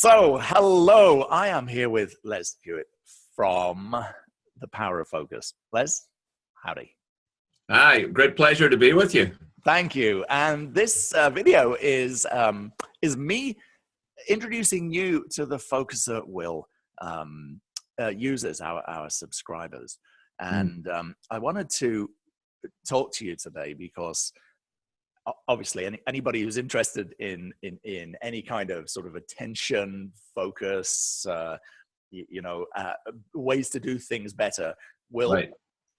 So, hello, I am here with Les Hewitt from The Power of Focus. Les, howdy. Hi, great pleasure to be with you. Thank you. And this video is me introducing you to the Focus at Will users, our subscribers. And I wanted to talk to you today because obviously anybody who's interested in any kind of sort of attention, focus, ways to do things better will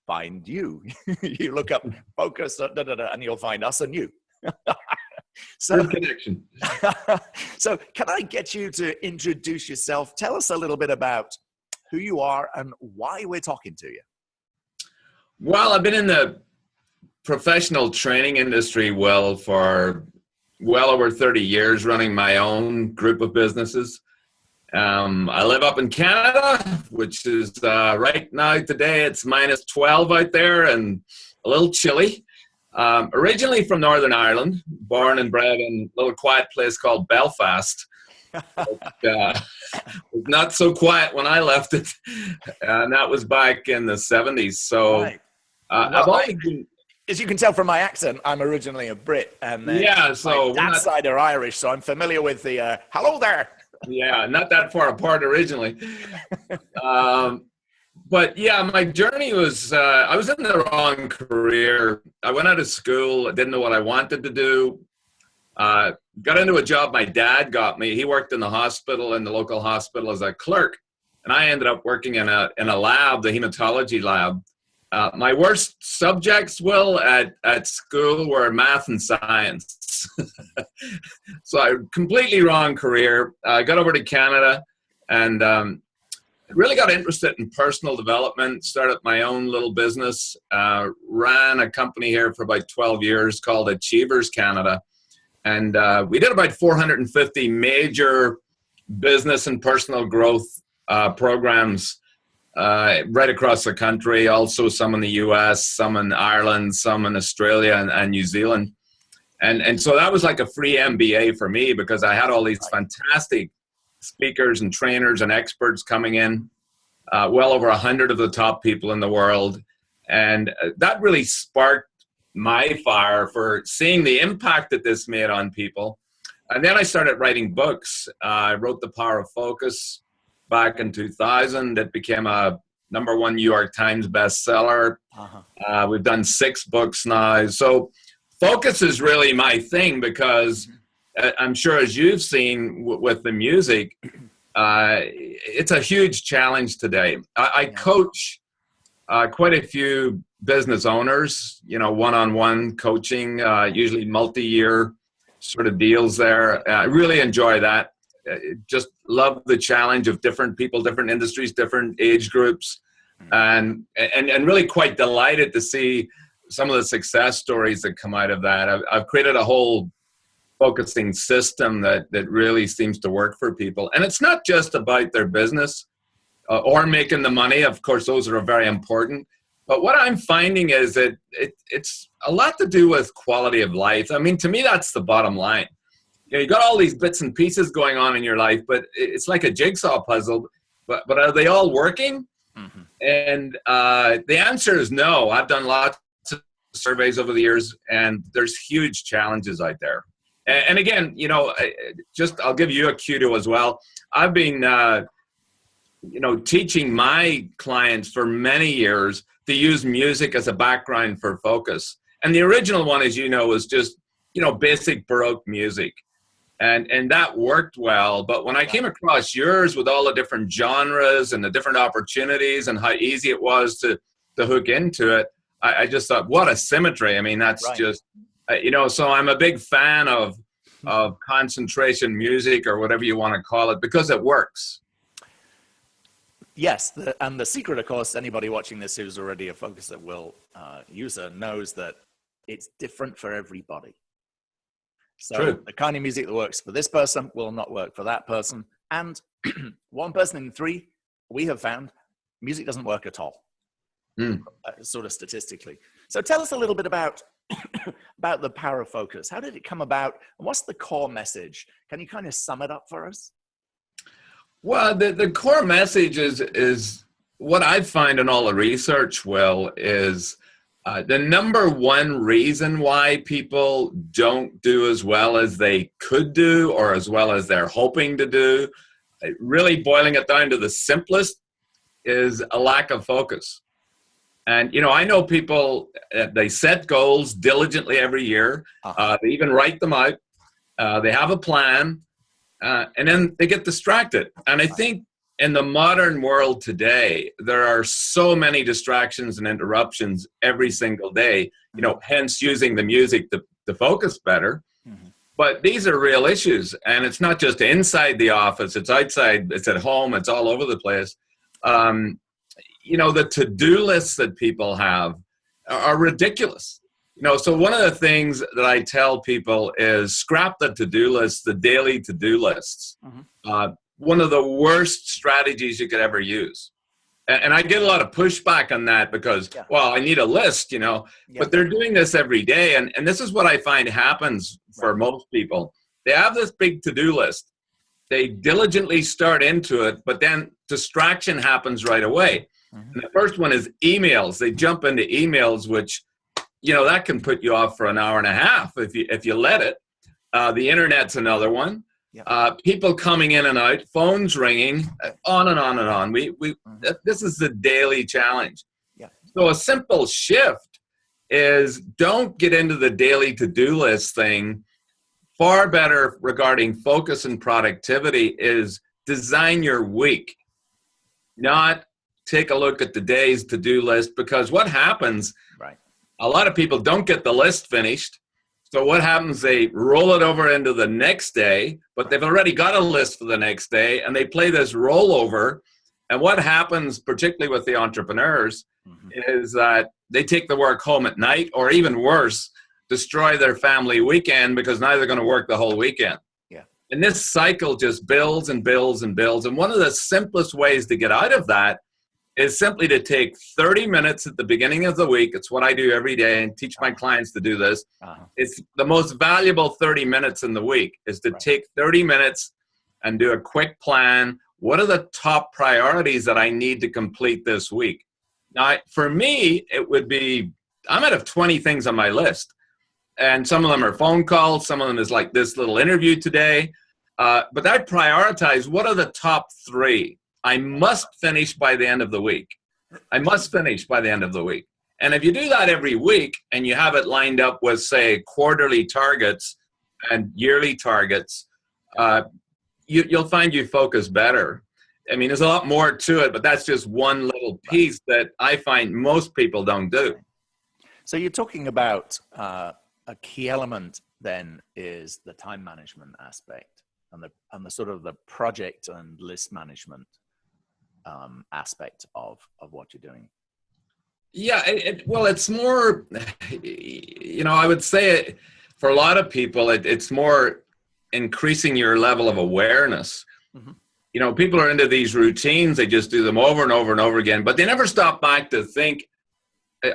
find you. You look up focus, and you'll find us and you. So, good connection. So can I get you to introduce yourself? Tell us a little bit about who you are and why we're talking to you. Well, I've been in the professional training industry for well over 30 years, running my own group of businesses. I live up in Canada, which is right now today it's minus 12 out there and a little chilly. Originally from Northern Ireland, born and bred in a little quiet place called Belfast. It was not so quiet when I left it, and that was back in the 70s. So I've always been... As you can tell from my accent, I'm originally a Brit, and so my dad's side are Irish, so I'm familiar with the hello there. Yeah, not that far apart originally. But yeah, my journey was, I was in the wrong career. I went out of school, I didn't know what I wanted to do. Got into a job my dad got me. He worked in the hospital, in the local hospital as a clerk. And I ended up working in a lab, the hematology lab. My worst subjects, at school were math and science. So I completely wrong career. I got over to Canada and really got interested in personal development, started my own little business, ran a company here for about 12 years called Achievers Canada. And we did about 450 major business and personal growth programs right across the country, also some in the US, some in Ireland, some in Australia and New Zealand. And so that was like a free MBA for me because I had all these fantastic speakers and trainers and experts coming in, well over 100 of the top people in the world. And that really sparked my fire for seeing the impact that this made on people. And then I started writing books. I wrote The Power of Focus back in 2000. It became a #1 New York Times bestseller. We've done 6 books now. So focus is really my thing because I'm sure as you've seen with the music, it's a huge challenge today. I coach quite a few business owners, one-on-one coaching, usually multi-year sort of deals there. I really enjoy that. Just love the challenge of different people, different industries, different age groups, and really quite delighted to see some of the success stories that come out of that. I've created a whole focusing system that really seems to work for people. And it's not just about their business or making the money. Of course, those are very important. But what I'm finding is that it's a lot to do with quality of life. I mean, to me, that's the bottom line. You got all these bits and pieces going on in your life, but it's like a jigsaw puzzle. But are they all working? And the answer is no. I've done lots of surveys over the years, and there's huge challenges out there. And again, I'll give you a kudo as well. I've been, teaching my clients for many years to use music as a background for focus. And the original one, as you know, was just, basic Baroque music. And that worked well. But when I came across yours with all the different genres and the different opportunities and how easy it was to hook into it, I just thought, what a symmetry. I mean, that's just, so I'm a big fan of concentration music or whatever you want to call it because it works. Yes, and the secret, of course, anybody watching this who's already a Focus at Will user knows that it's different for everybody. So True. The kind of music that works for this person will not work for that person. And 1 person in 3, we have found, music doesn't work at all, sort of statistically. So tell us a little bit about the Power of Focus. How did it come about? And what's the core message? Can you kind of sum it up for us? Well, the core message is what I find in all the research, Will, is the number one reason why people don't do as well as they could do or as well as they're hoping to do, really boiling it down to the simplest, is a lack of focus. And, I know people, they set goals diligently every year. They even write them out. They have a plan, and then they get distracted. And I think in the modern world today, there are so many distractions and interruptions every single day, hence using the music to focus better. Mm-hmm. But these are real issues. And it's not just inside the office, it's outside, it's at home, it's all over the place. The to-do lists that people have are ridiculous. So one of the things that I tell people is scrap the to-do lists, the daily to-do lists. Mm-hmm. One of the worst strategies you could ever use. And I get a lot of pushback on that because, well, I need a list, but they're doing this every day. And this is what I find happens for most people. They have this big to-do list. They diligently start into it, but then distraction happens right away. Mm-hmm. And the first one is emails. They jump into emails, which, that can put you off for an hour and a half if you let it. The internet's another one. Yeah. People coming in and out, phones ringing, on and on and on. This is the daily challenge. Yeah. So a simple shift is don't get into the daily to-do list thing. Far better regarding focus and productivity is design your week, not take a look at the day's to-do list, because what happens, a lot of people don't get the list finished. So what happens, they roll it over into the next day, but they've already got a list for the next day, and they play this rollover. And what happens, particularly with the entrepreneurs, is that they take the work home at night, or even worse, destroy their family weekend because now they're going to work the whole weekend. Yeah. And this cycle just builds and builds and builds. And one of the simplest ways to get out of that is simply to take 30 minutes at the beginning of the week. It's what I do every day and teach my clients to do this. It's the most valuable 30 minutes in the week is to take 30 minutes and do a quick plan. What are the top priorities that I need to complete this week? Now, for me, it would be, I might have 20 things on my list. And some of them are phone calls. Some of them is like this little interview today. But I prioritize what are the top 3 I must finish by the end of the week. I must finish by the end of the week. And if you do that every week and you have it lined up with, say, quarterly targets and yearly targets, you'll find you focus better. I mean, there's a lot more to it, but that's just one little piece that I find most people don't do. So you're talking about a key element then is the time management aspect and the sort of the project and list management aspect of what you're doing. Yeah, well, it's more, I would say for a lot of people, it's more increasing your level of awareness. Mm-hmm. People are into these routines. They just do them over and over and over again, but they never stop back to think,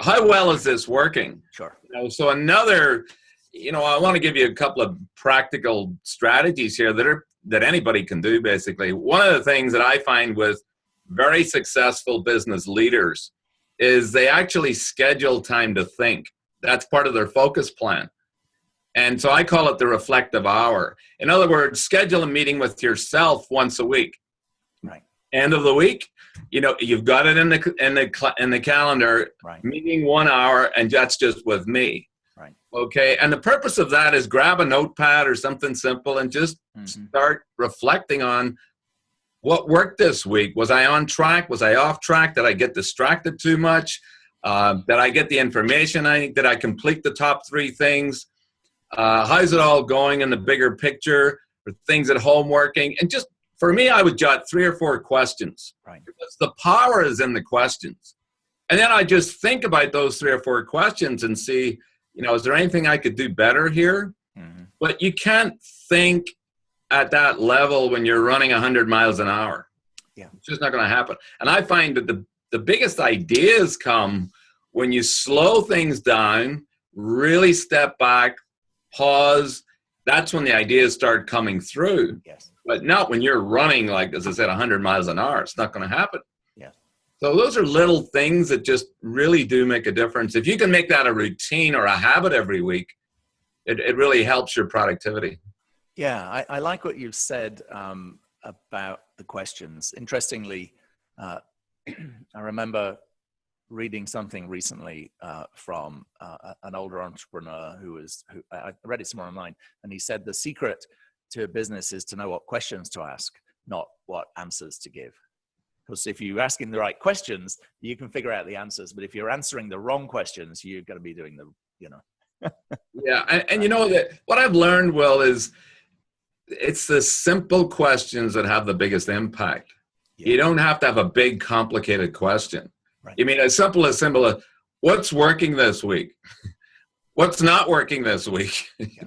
how well is this working? Sure. So another, I want to give you a couple of practical strategies here that anybody can do, basically. One of the things that I find with very successful business leaders is they actually schedule time to think. That's part of their focus plan. And so I call it the reflective hour. In other words, schedule a meeting with yourself once a week. Right. End of the week, you've got it in the calendar, meeting 1 hour, and that's just with me. Right. Okay. And the purpose of that is grab a notepad or something simple and just start reflecting on what worked this week. Was I on track? Was I off track? Did I get distracted too much? Did I get the information I need? Did I complete the top 3 things? How's it all going in the bigger picture? Are things at home working? And just, for me, I would jot 3 or 4 questions. Right. Because the power is in the questions. And then I just think about those 3 or 4 questions and see, is there anything I could do better here? Mm-hmm. But you can't think at that level when you're running 100 miles an hour. Yeah. It's just not going to happen. And I find that the biggest ideas come when you slow things down, really step back, pause, that's when the ideas start coming through. Yes. But not when you're running, like, as I said, 100 miles an hour. It's not going to happen. Yes. So those are little things that just really do make a difference. If you can make that a routine or a habit every week, it really helps your productivity. Yeah, I like what you've said about the questions. Interestingly, I remember reading something recently from an older entrepreneur who I read it somewhere online, and he said the secret to a business is to know what questions to ask, not what answers to give. Because if you're asking the right questions, you can figure out the answers. But if you're answering the wrong questions, you're going to be doing Yeah, and you know that what I've learned, Will, is it's the simple questions that have the biggest impact. Yeah. You don't have to have a big, complicated question. Right. You mean as simple as what's working this week? What's not working this week? Yeah.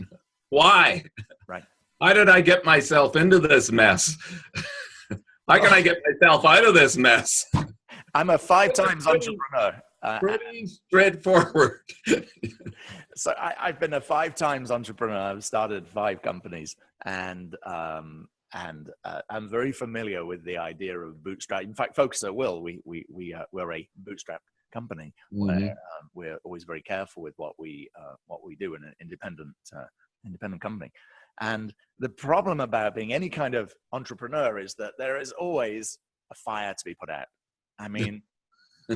Why? Right. How did I get myself into this mess? How can I get myself out of this mess? I'm a 5 times entrepreneur. Pretty straightforward. So I've been a 5 times entrepreneur. I've started 5 companies, and I'm very familiar with the idea of bootstrap. In fact, Focus at Will, we're a bootstrap company. Mm-hmm. Where we're always very careful with what we do in an independent company. And the problem about being any kind of entrepreneur is that there is always a fire to be put out. I mean,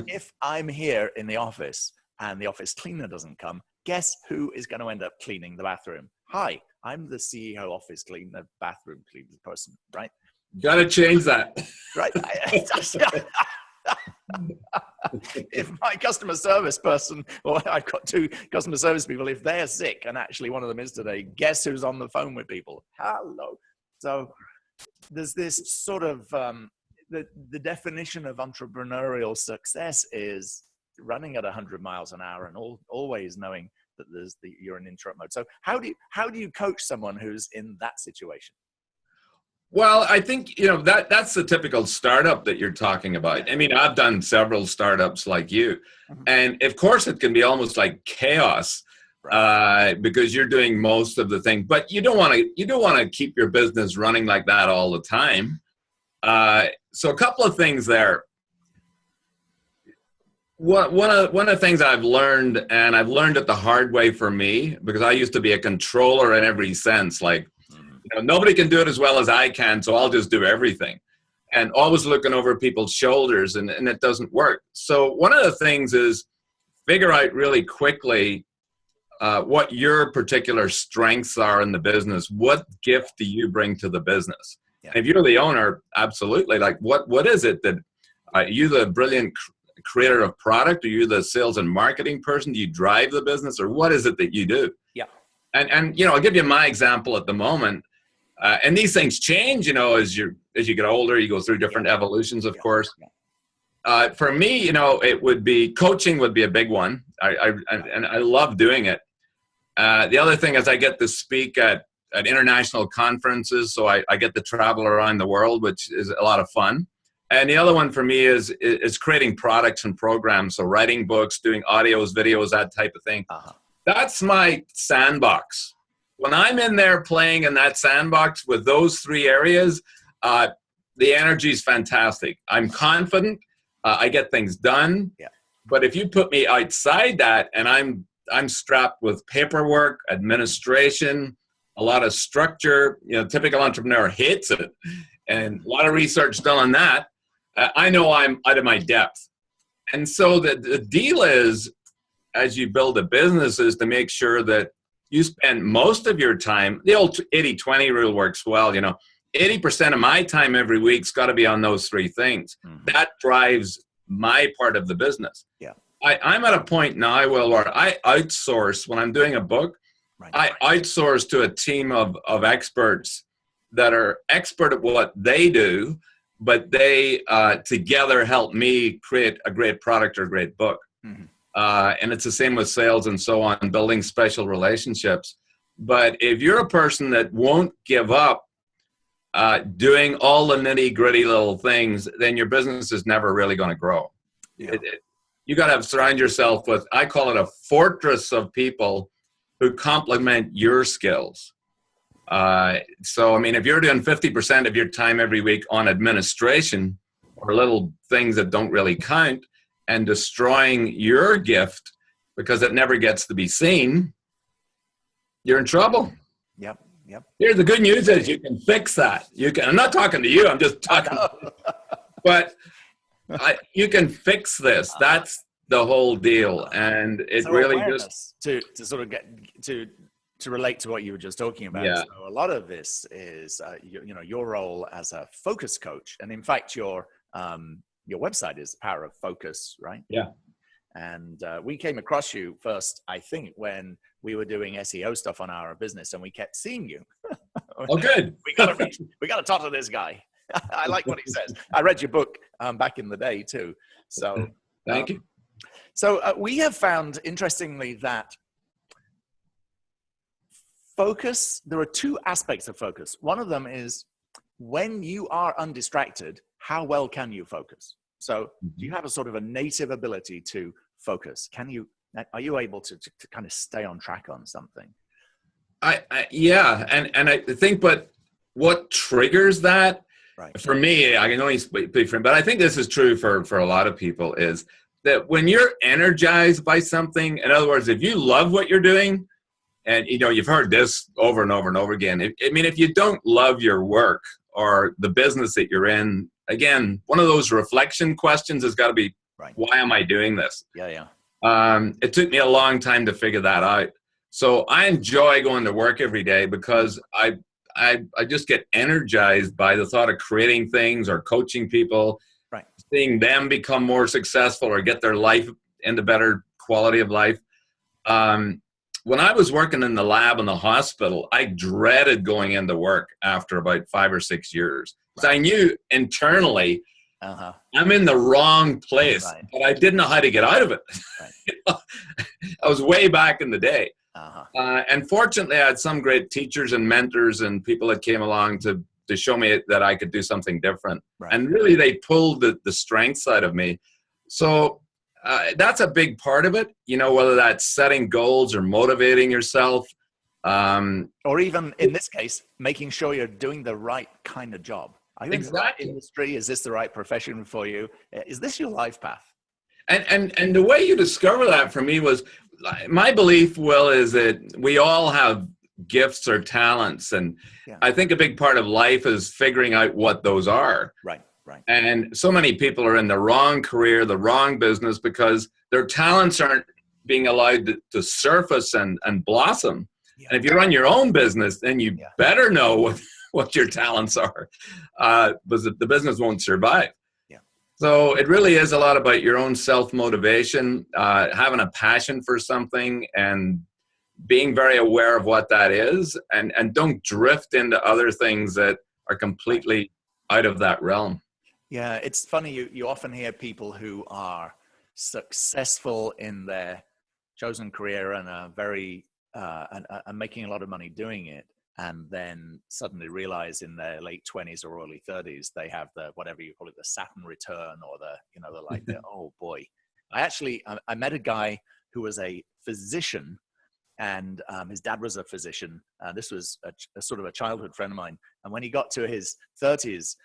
if I'm here in the office and the office cleaner doesn't come, guess who is going to end up cleaning the bathroom? Hi, I'm the CEO office cleaner, bathroom cleaner person, right? Got to change that. Right. If my customer service person, or I've got 2 customer service people, if they're sick, and actually one of them is today, guess who's on the phone with people? Hello. So there's this sort of, the definition of entrepreneurial success is running at 100 miles an hour and always knowing that you're in interrupt mode. So how do you coach someone who's in that situation? Well, I think, that's the typical startup that you're talking about. I mean, I've done several startups like you. Mm-hmm. And of course, it can be almost like chaos, right, because you're doing most of the thing. But you don't want to keep your business running like that all the time. So a couple of things there. One of the things I've learned, and I've learned it the hard way for me, because I used to be a controller in every sense, like, nobody can do it as well as I can, so I'll just do everything. And always looking over people's shoulders, and it doesn't work. So one of the things is figure out really quickly what your particular strengths are in the business. What gift do you bring to the business? Yeah. If you're the owner, absolutely. Like, what is it that are you the brilliant creator of product? Are you the sales and marketing person? Do you drive the business, or what is it that you do? Yeah. And I'll give you my example at the moment. And these things change, as you get older, you go through different evolutions, of course. Yeah. For me, it would be coaching would be a big one. I love doing it. The other thing is I get to speak at international conferences, so I get to travel around the world, which is a lot of fun. And the other one for me is creating products and programs, so writing books, doing audios, videos, that type of thing. Uh-huh. That's my sandbox. When I'm in there playing in that sandbox with those 3 areas, the energy is fantastic. I'm confident. I get things done. Yeah. But if you put me outside that, and I'm strapped with paperwork, administration, a lot of structure, typical entrepreneur hates it, and a lot of research done on that, I know I'm out of my depth. And so the deal is, as you build a business, is to make sure that you spend most of your time, the old 80-20 rule works well, 80% of my time every week's got to be on those 3 things. Mm-hmm. That drives my part of the business. Yeah. I'm at a point now, Will, where I outsource when I'm doing a book. Right. I outsource to a team of experts that are expert at what they do, but they together help me create a great product or a great book. Mm-hmm. And it's the same with sales and so on, building special relationships. But if you're a person that won't give up doing all the nitty gritty little things, then your business is never really going to grow. Yeah. You got to surround yourself with, I call it a fortress of people who complement your skills. So, I mean, if you're doing 50% of your time every week on administration or little things that don't really count and destroying your gift because it never gets to be seen, you're in trouble. Yep. Yep. Here's the good news is you can fix that. You can. I'm not talking to you. I'm just talking. But you can fix this. That's the whole deal, and it so really just to sort of get to relate to what you were just talking about. Yeah. So a lot of this is you know, your role as a focus coach, and in fact your website is Power of Focus, right? Yeah. And we came across you first, I think, when we were doing SEO stuff on our business, and we kept seeing you. Oh, good. we got to talk to this guy. I like what he says. I read your book back in the day too. So thank you. So we have found, interestingly, that focus, there are two aspects of focus. One of them is when you are undistracted, how well can you focus? So do you have a sort of a native ability to focus? Are you able to kind of stay on track on something? Yeah. And I think, but what triggers that, right, for me, I can only speak for him, but I think this is true for a lot of people, is that when you're energized by something, in other words, if you love what you're doing, and you know, you've heard this over and over and over again. I mean, if you don't love your work or the business that you're in, again, one of those reflection questions has got to be, right, why am I doing this? Yeah. It took me a long time to figure that out. So I enjoy going to work every day because I just get energized by the thought of creating things or coaching people, right, seeing them become more successful or get their life into better quality of life. When I was working in the lab in the hospital, I dreaded going into work after about 5 or 6 years. Right. So I knew internally, I'm in the wrong place, right, but I didn't know how to get out of it. Right. I was way back in the day. And fortunately, I had some great teachers and mentors and people that came along to show me that I could do something different. Right. And really, they pulled the strengths out of me. So that's a big part of it, you know, whether that's setting goals or motivating yourself. Or even, in this case, making sure you're doing the right kind of job. Are you in the right industry? Is this the right profession for you? Is this your life path? And the way you discover that for me was, my belief, Will, is that we all have gifts or talents. And I think a big part of life is figuring out what those are. Right. Right. And so many people are in the wrong career, the wrong business, because their talents aren't being allowed to surface and blossom. Yeah. And if you run your own business, then you better know what your talents are, because the business won't survive. Yeah. So it really is a lot about your own self-motivation, having a passion for something and being very aware of what that is, and don't drift into other things that are completely out of that realm. Yeah, it's funny, you often hear people who are successful in their chosen career and are very and making a lot of money doing it, and then suddenly realize in their late 20s or early 30s they have the, whatever you call it, the Saturn return, or oh boy. I met a guy who was a physician, and his dad was a physician. This was a sort of a childhood friend of mine, and when he got to his 30s,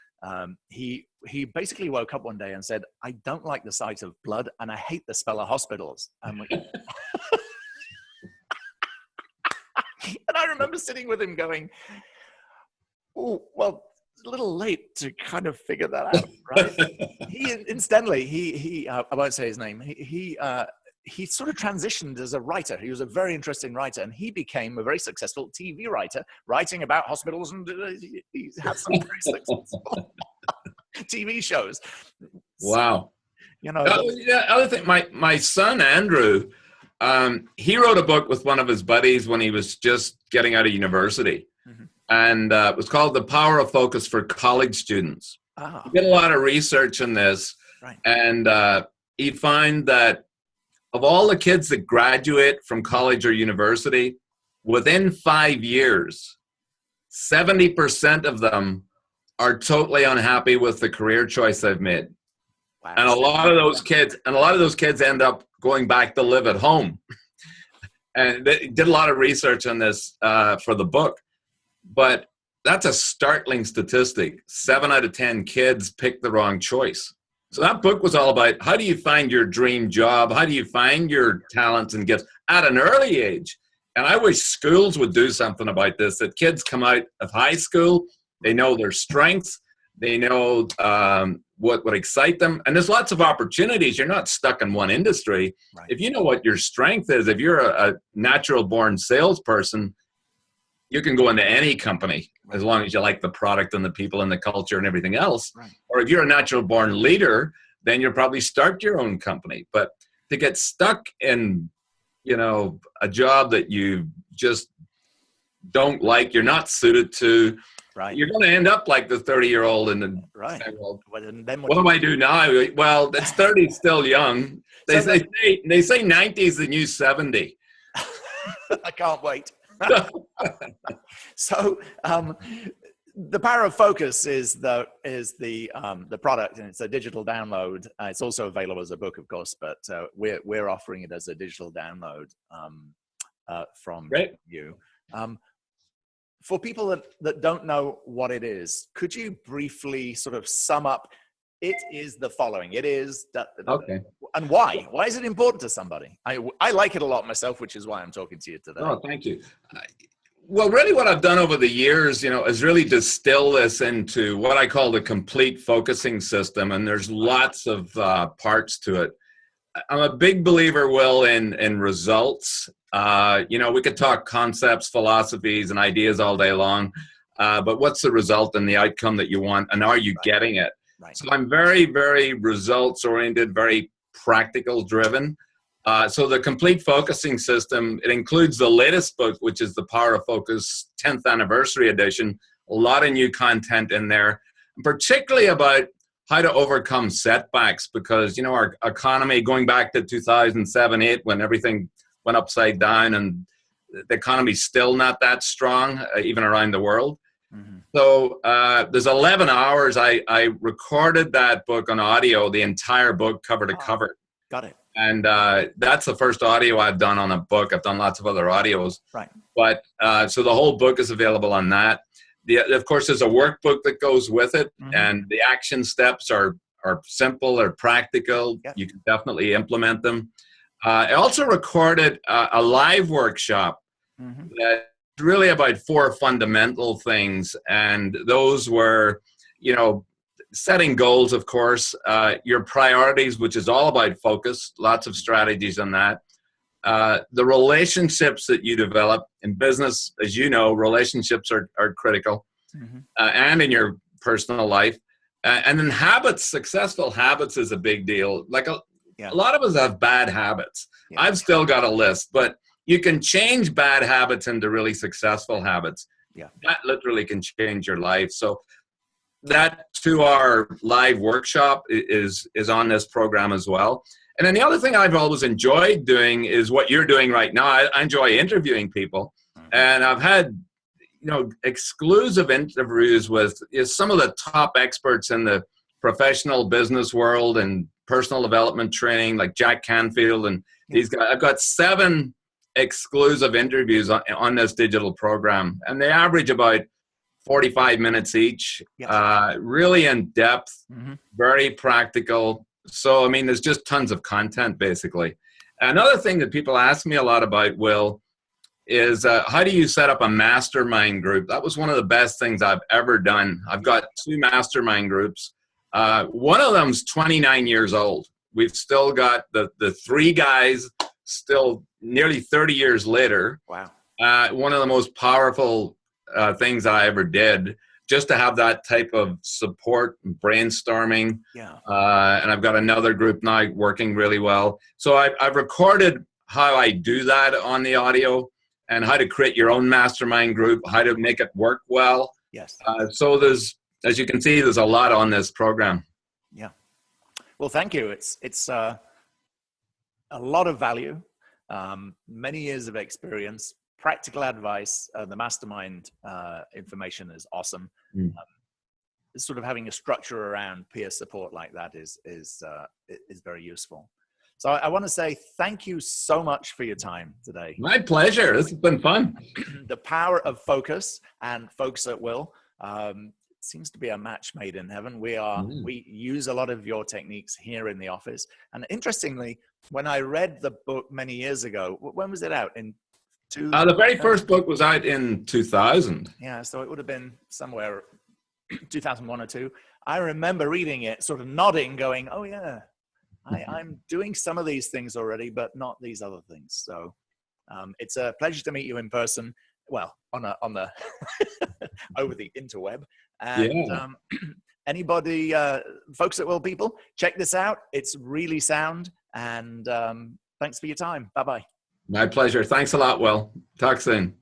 he basically woke up one day and said, I don't like the sight of blood and I hate the smell of hospitals. And I remember sitting with him going, oh, well, it's a little late to kind of figure that out, right? Incidentally, I won't say his name, he sort of transitioned as a writer. He was a very interesting writer, and he became a very successful TV writer, writing about hospitals, and he had some very successful TV shows. Wow. You know, the other thing, my son, Andrew, he wrote a book with one of his buddies when he was just getting out of university. Mm-hmm. And it was called The Power of Focus for College Students. He did a lot of research on this. Right. And he found that of all the kids that graduate from college or university, within 5 years, 70% of them are totally unhappy with the career choice they've made. Wow. And a lot of those kids end up going back to live at home. And they did a lot of research on this for the book. But that's a startling statistic. 7 out of 10 kids pick the wrong choice. So that book was all about how do you find your dream job? How do you find your talents and gifts at an early age? And I wish schools would do something about this, that kids come out of high school, they know their strengths, they know what would excite them. And there's lots of opportunities. You're not stuck in one industry. Right. If you know what your strength is, if you're a natural born salesperson, you can go into any company as long as you like the product and the people and the culture and everything else. Right. Or if you're a natural born leader, then you'll probably start your own company. But to get stuck in, a job that you just don't like, you're not suited to, right, you're going to end up like the 30-year-old and then right. say, well, then what do I do now? Well, it's 30 is still young. They say 90 is the new 70. I can't wait. So the Power of Focus is the product, and it's a digital download. It's also available as a book, of course, but we're offering it as a digital download from you. For people that don't know what it is, could you briefly sort of sum up? It is the following. It is okay. And why? Why is it important to somebody? I like it a lot myself, which is why I'm talking to you today. Oh, thank you. Well, really what I've done over the years, is really distill this into what I call the complete focusing system. And there's lots of parts to it. I'm a big believer, Will, in results. We could talk concepts, philosophies, and ideas all day long. But what's the result and the outcome that you want? And are you getting it? Right. So I'm very, very results oriented, very practical driven. So the complete focusing system, it includes the latest book, which is the Power of Focus 10th anniversary edition. A lot of new content in there, particularly about how to overcome setbacks, because, our economy, going back to 2007-8, when everything went upside down and the economy's still not that strong, even around the world. Mm-hmm. So there's 11 hours. I recorded that book on audio, the entire book cover to cover. Got it. And that's the first audio I've done on a book. I've done lots of other audios. Right. But so the whole book is available on that. Of course, there's a workbook that goes with it. Mm-hmm. And the action steps are simple, they're practical. Yep. You can definitely implement them. I also recorded a live workshop mm-hmm. that's really about 4 fundamental things. And those were, setting goals, of course, your priorities, which is all about focus, lots of strategies on that. The relationships that you develop in business, as you know, relationships are critical, mm-hmm. And in your personal life. And then habits, successful habits is a big deal. Like a lot of us have bad habits. Yeah. I've still got a list, but you can change bad habits into really successful habits. Yeah. That literally can change your life. So that 2-hour live workshop is on this program as well. And then the other thing I've always enjoyed doing is what you're doing right now. I enjoy interviewing people. Mm-hmm. And I've had, exclusive interviews with some of the top experts in the professional business world and personal development training, like Jack Canfield and these guys. I've got 7 exclusive interviews on this digital program, and they average about 45 minutes each. Really in depth, mm-hmm. very practical. So, there's just tons of content, basically. Another thing that people ask me a lot about, Will, is how do you set up a mastermind group? That was one of the best things I've ever done. I've got 2 mastermind groups. One of them's 29 years old. We've still got the 3 guys still nearly 30 years later. Wow. One of the most powerful things I ever did, just to have that type of support and brainstorming. Yeah. And I've got another group now working really well. So I've recorded how I do that on the audio and how to create your own mastermind group, how to make it work well. Yes. So there's, as you can see, there's a lot on this program. Yeah. Well, thank you. It's a lot of value, many years of experience, practical advice. The mastermind information is awesome. Mm. Sort of having a structure around peer support like that is very useful. So I want to say thank you so much for your time today. My pleasure. This has been fun. The power of focus and focus at will seems to be a match made in heaven. We use a lot of your techniques here in the office. And interestingly, when I read the book many years ago, when was it out? The very first book was out in 2000. Yeah, so it would have been somewhere 2001 or 2. I remember reading it, sort of nodding, going, oh yeah, I'm doing some of these things already, but not these other things. So it's a pleasure to meet you in person. Well, on the over the interweb. And anybody, folks at Will people, check this out. It's really sound. And thanks for your time. Bye-bye. My pleasure. Thanks a lot, Will. Talk soon.